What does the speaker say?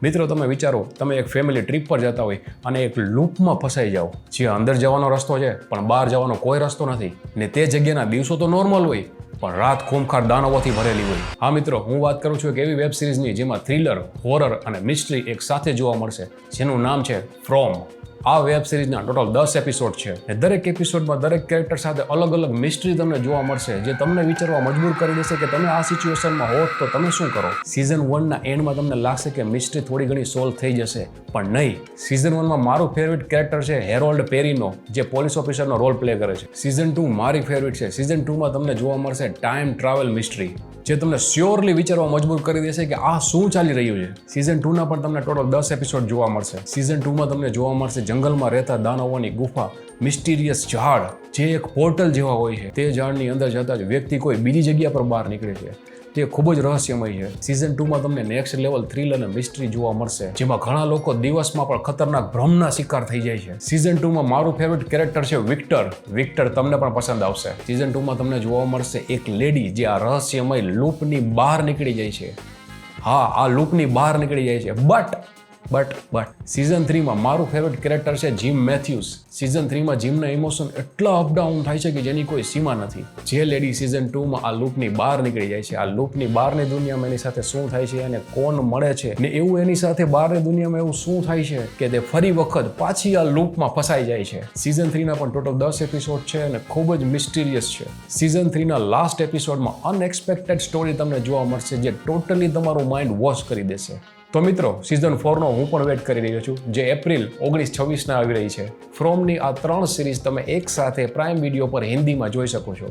મિત્રો તમે વિચારો, તમે એક ફેમિલી ટ્રીપ પર જતા હોય અને એક લૂપમાં ફસાઈ જાઓ, જ્યાં અંદર જવાનો રસ્તો છે પણ બહાર જવાનો કોઈ રસ્તો નથી, ને તે જગ્યાના દિવસો તો નોર્મલ હોય પણ રાત ખૂંખાર દાનવોથી ભરેલી હોય. હા મિત્રો, હું વાત કરું છું એક એવી વેબ સિરીઝની જેમાં થ્રિલર, હોરર અને મિસ્ટ્રી એક સાથે જોવા મળશે, જેનું નામ છે ફ્રોમ. આ વેબ સિરીઝના ટોટલ 10 એપિસોડ છે. દરેક એપિસોડમાં દરેક કેરેક્ટર સાથે અલગ અલગ મિસ્ટ્રી તમને જોવા મળશે, જે તમને વિચારવા મજબૂર કરી દેશે કે તમે આ સિચ્યુએશનમાં હોત તો તમે શું કરો. સિઝન 1ના એન્ડમાં તમને લાગશે કે મિસ્ટ્રી થોડી ઘણી સોલ્વ થઈ જશે, પણ નહીં. સિઝન 1માં મારું ફેવરિટ કેરેક્ટર છે હેરોલ્ડ પેરીનો, જે પોલીસ ઓફિસરનો રોલ પ્લે કરે છે. સિઝન 2 મારી ફેવરિટ છે. સિઝન 2માં તમને જોવા મળશે ટાઈમ ટ્રાવેલ મિસ્ટ્રી, જે તમને શ્યોરલી વિચારવા મજબૂર કરી દેશે કે આ શું ચાલી રહ્યું છે. સિઝન 2ના પણ તમને ટોટલ 10 એપિસોડ જોવા મળશે. સિઝન 2માં તમને જોવા મળશે જંગલમાં રહેતા દાનવોની ગુફા, મિસ્ટીરિયસ ઝાડ જે એક પોર્ટલ જેવા હોય છે. તે ઝાડની અંદર જતા જ વ્યક્તિ કોઈ બીજી જગ્યા પર બહાર નીકળે છે. તે ખૂબ જ રહસ્યમય છે. સિઝન 2માં તમને નેક્સ્ટ લેવલ થ્રિલ અને મિસ્ટ્રી જોવા મળશે, જેમાં ઘણા લોકો દિવસમાં પણ ખતરનાક ભ્રમના શિકાર થઈ જાય છે. સિઝન 2માં મારું ફેવરિટ કેરેક્ટર છે વિક્ટર. વિક્ટર તમને પણ પસંદ આવશે. સિઝન 2માં તમને જોવા મળશે એક લેડી જે આ રહસ્યમય લૂપની બહાર નીકળી જાય છે. હા, આ લૂપની બહાર નીકળી જાય છે. બટ સિઝન 3માં મારું ફેવરિટ કેરેક્ટર છે જીમ મેથ્યુઝ. સિઝન 3માં જીમના ઇમોશન એટલા અપડાઉન થાય છે કે જેની કોઈ સીમા નથી. જે લેડી સિઝન 2માં આ લૂપની બહાર નીકળી જાય છે, આ લૂપની બહારની દુનિયામાં એની સાથે શું થાય છે અને કોણ મળે છે, ને એવું એની સાથે બહારની દુનિયામાં એવું શું થાય છે કે તે ફરી વખત પાછી આ લૂપમાં ફસાઈ જાય છે. સિઝન 3ના પણ ટોટલ 10 એપિસોડ છે અને ખૂબ જ મિસ્ટીરિયસ છે. સિઝન 3ના લાસ્ટ એપિસોડમાં અનએક્સપેક્ટેડ સ્ટોરી તમને જોવા મળશે, જે ટોટલી તમારું માઇન્ડ વોશ કરી દેશે. તો મિત્રો, સિઝન 4નો હું પણ વેટ કરી રહ્યો છું, જે એપ્રિલ 19-26ના આવી રહી છે. ફ્રોમની આ 3 સિરીઝ તમે એક સાથે પ્રાઇમ વિડીયો પર હિન્દીમાં જોઈ શકો છો.